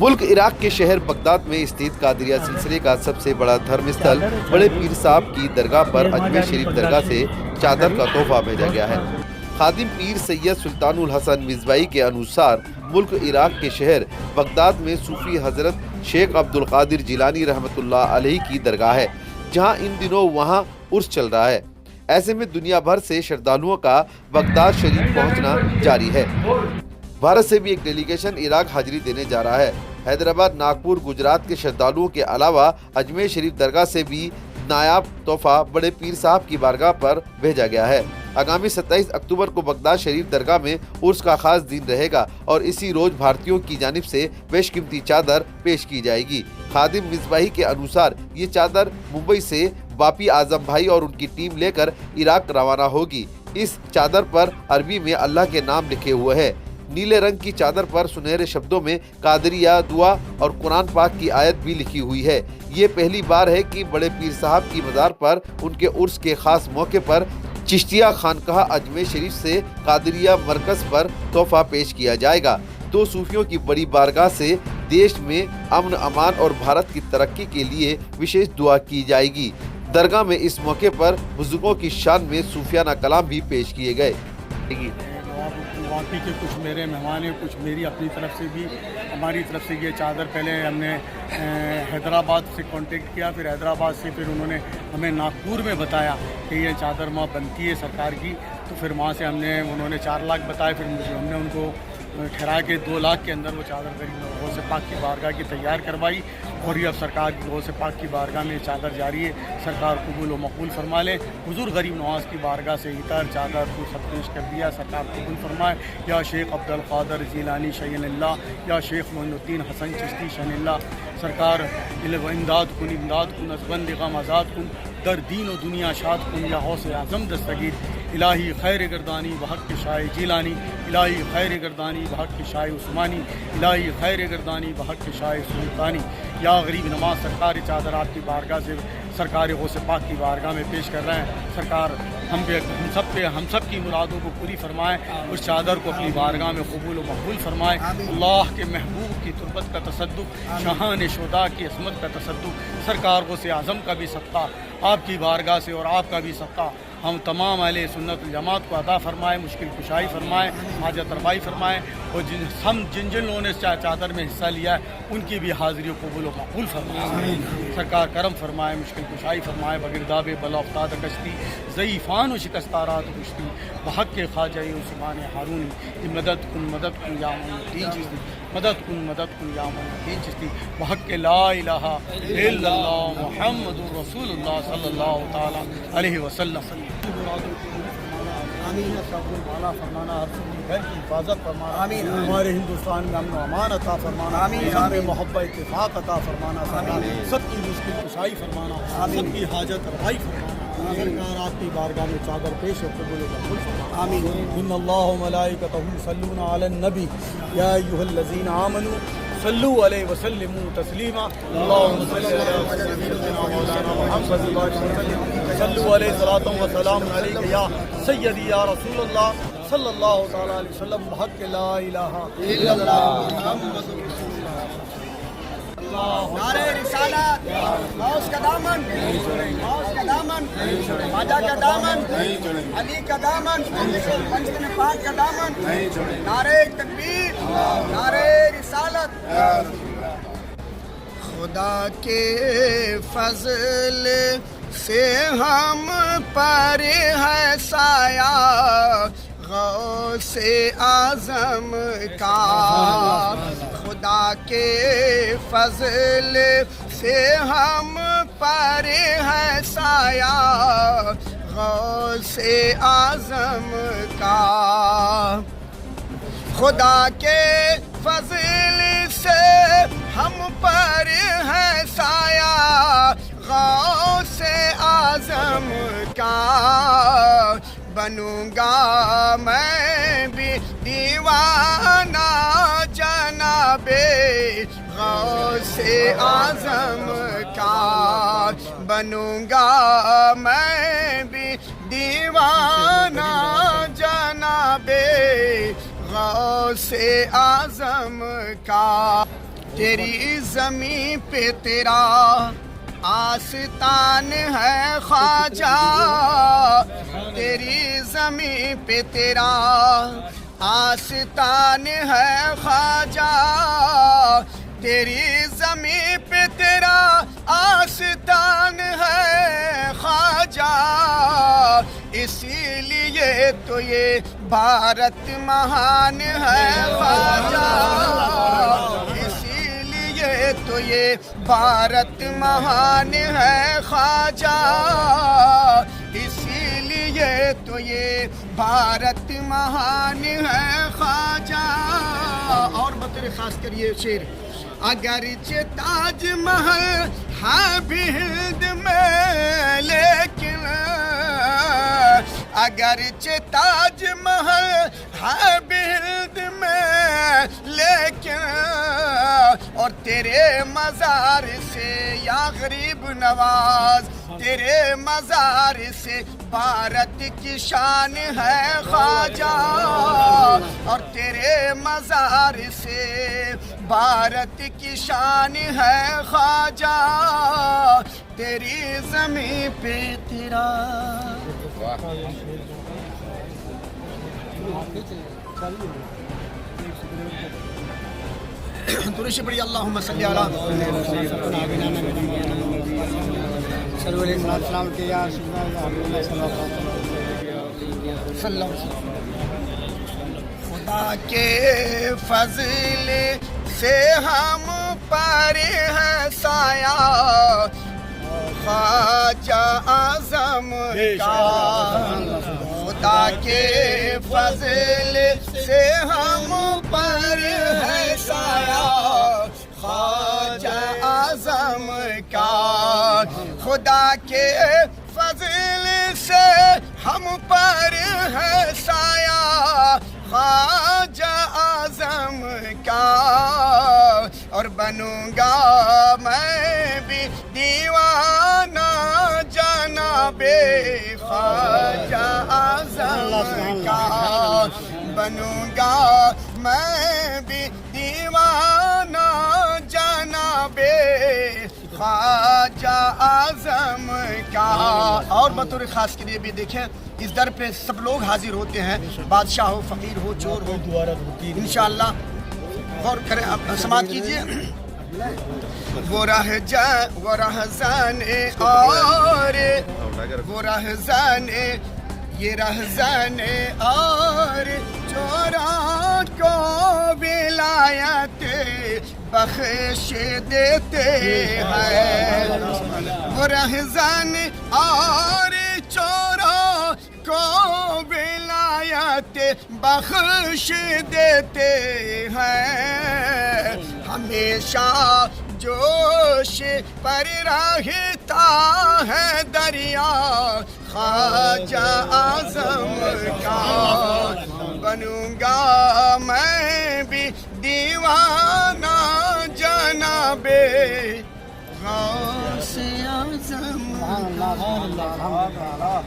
मुल्क इराक के शहर बगदाद में स्थित कादरिया सिलसिले का सबसे बड़ा धर्म स्थल बड़े पीर साहब की दरगाह पर अजमेर शरीफ दरगाह से चादर का तोहफा भेजा गया है। खादिम पीर सैयद सुल्तानुल हसन मिज़बाई के अनुसार मुल्क इराक के शहर बगदाद में सूफी हजरत शेख अब्दुल कादिर जिलानी रहमतुल्लाह अलैहि की दरगाह है, जहां इन दिनों वहां उर्स चल रहा है। ऐसे में दुनिया भर से श्रद्धालुओं का बगदाद शरीफ पहुंचना जारी है। भारत से भी एक डेलीगेशन इराक हाजिरी देने जा रहा है। हैदराबाद, नागपुर, गुजरात के श्रद्धालुओं के अलावा अजमेर शरीफ दरगाह से भी नायाब तोहफा बड़े पीर साहब की बारगाह पर भेजा गया है। आगामी 27 अक्टूबर को बगदाद शरीफ दरगाह में उर्स का खास दिन रहेगा और इसी रोज भारतीयों की जानिब से बेशकीमती चादर पेश की जाएगी। खादिम मिज़बाही के अनुसार ये चादर मुंबई से बापी आजम भाई और उनकी टीम लेकर इराक रवाना होगी। इस चादर पर अरबी में अल्लाह के नाम लिखे हुए हैं। नीले रंग की चादर पर सुनहरे शब्दों में कादरिया दुआ और कुरान पाक की आयत भी लिखी हुई है। ये पहली बार है कि बड़े पीर साहब की मज़ार पर उनके उर्स के खास मौके पर चिश्तिया खानकाह अजमेर शरीफ से कादरिया मरकज़ पर तोहफा पेश किया जाएगा। तो सूफियों की बड़ी बारगाह से देश में अमन अमान और भारत की तरक्की के लिए विशेष दुआ की जाएगी। दरगाह में इस मौके पर बुजुर्गों की शान में सूफियाना कलाम भी पेश किए गए। वापी के कुछ मेरे मेहमान हैं, कुछ मेरी अपनी तरफ से भी, हमारी तरफ से ये चादर पहले हमने हैदराबाद से कांटेक्ट किया, फिर हैदराबाद से फिर उन्होंने हमें नागपुर में बताया कि ये चादर वहाँ बनती है सरकार की। तो फिर वहाँ से उन्होंने 4 लाख बताए, फिर हमने उनको ठहरा के 2 लाख के अंदर वो चादर करीब गौसे पाक की बारगाह की तैयार करवाई और ये अब सरकार की गौसे पाक की बारगाह में चादर जारी है। सरकार कबूल व मकबूल फरमा ले। हुजूर गरीब नवाज की बारगाह से इतर चादर को सब पेश कर दिया, सरकार कबूल फरमाए। या शेख अब्दुल कादिर जिलानी शय्यल्लाह, या शेख मोइनुद्दीन हसन चिश्ती शय्यल्लाह, सरकार इमदाद कुन अज़बंद गम आज़ाद कुन दर दीन व दुनिया शाद कुन, या गौसे आज़म दस्तगीर इलाही खैर गर्दानी बहक के शाह जिलानी, इलाही खैर गर्दानी बहक के शाह उस्मानी, इलाही खैर गर्दानी बहक के शाह सुल्तानी। या गरीब नवाज सरकार चादर आपकी बारगाह से सरकार गौसे पाक की बारगाह में पेश कर रहे हैं। सरकार हम सब की मुरादों को पूरी फरमाए, उस चादर को अपनी बारगाह में कबूल व मकबूल फरमाए। अल्लाह के महबूब की तुरबत का तसद्दुक, शाहान शुहदा की असमत का तसद्दुक, सरकार गौसे आज़म का भी सत्ता, आपकी बारगाह से और आपका भी सत्ता हम तमाम अहले सुन्नत जमात को अता फरमाए, मुश्किल कुशाई फरमाए, हाजत रवाई फरमाए और जिन लोगों ने चादर में हिस्सा लिया है उनकी भी हाज़िरी कबूल व मकबूल फरमाए। सरकार करम फरमाए, मुश्किल कुशाई फरमाए। बगिरदाब बलाफ्ताद कश्ती ज़ईफ़ान व शिकस्तारात कुश्ती बहक के ख्वाजा उस्मान हारूनी, मदद कुन या मुइनुद्दीन चिश्ती, मदद कुन या मुइनुद्दीन चिश्ती, बहक के ला इलाहा इल्लल्लाह मुहम्मदुर रसूलुल्लाह सल्लल्लाहु तआला अलैहि वसल्लम। आमीन। सबुल फरमाना, घर की हिफाजत फरमाना, आमीन। हमारे हिंदुस्तान में अमन अमान अता फरमाना, आमीन। सब में मोहब्बत इत्तेफाक अता फरमाना, आमीन। सबकी मुश्किल कुशाई फरमाना, आमीन। सबकी हाजत रवाई फरमाना। सरकार आपकी बारगाह में चादर पेश और कबूल मकबूल फरमाना, आमीन। इन्नल्लाह व मलाइकतहु युसल्लूना अलन नबी या अय्युहल्लज़ीना आमनू सल्लु अलैहि व सल्लिमू तस्लीमा। अल्लाहुम्मा सल्लि अला सय्यिदिना मौलाना मुहम्मद व सल्लु अलैहि सलातु व सलाम अलैका या सय्यदी या रसूलुल्लाह सल्लल्लाहु तआला अलैहि वसल्लम। हक़ ला इलाहा इल्लल्लाह मुहम्मदुर रसूलुल्लाह। नारे रिसालत, गौस का दामन, गौस का दामन, ख्वाजा का दामन, अली का दामन, पंचतन पाक का दामन। नारे तकबीर, नारे रिसालत। खुदा के फजल से हम पर है साया गौसे आज़म का, खुदा के फजल से हम पर है साया गौसे आज़म का, खुदा के फजल से हम पर है साया गौसे आज़म का। बनूंगा मैं भी दीवाना जनाबे गौसे आज़म का, बनूंगा मैं भी दीवाना जनाबे गौसे आज़म का। تیری زمین پہ تیرا آستان ہے خواجہ، تیری زمین پہ تیرا آستان ہے خواجہ، تیری زمین پہ تیرا آستان ہے خواجہ، اسی لیے تو یہ بھارت مہان ہے خواجہ، اسی لیے تو یہ بھارت مہان ہے خواجہ، اسی لیے تو یہ بھارت مہان ہے خواجہ۔ اور بطور خاص کر یہ شعر، اگرچہ تاج محل ہے بھی ہند میں لیکن، اگرچہ تاج محل ہے بھی ہند میں لیکن، اور تیرے مزار سے یا غریب نواز، تیرے مزار سے بھارت کی شان ہے خواجہ، اور تیرے مزار سے بھارت کی شان ہے خواجہ، تیری زمین پہ تیرا۔ درود بڑی اللہم صلی علی خدا کے فضل سے ہم پر ہے سایہ خواجہ اعظم کا، خدا کے فضل سے ہم پر ہے سایہ خواجہ اعظم کا، خدا کے فضل سے ہم پر ہے سایہ خواجہ اعظم کا، اور بنوں گا میں بھی دیوانہ جناب خواجہ اعظم کا، بنوں گا میں بھی دیوانہ جناب خواجہ اعظم کا۔ اور بطور خاص کے لیے بھی دیکھیں، اس در پہ سب لوگ حاضر ہوتے ہیں، بادشاہ ہو، فقیر ہو، چور ہو، انشاءاللہ غور کریں، آپ سماعت کیجئے۔ وہ رہزن اور وہ رہزن، یہ رہزن اور چوروں کو ولایت بخش دیتے ہیں، وہ رہزن اور چوروں کو ولایت بخش دیتے ہیں، ہمیشہ جوش پر رہتا ہے دریا خواجہ اعظم کا، بنوں گا میں بھی دیوانہ جناب غوث اعظم کا۔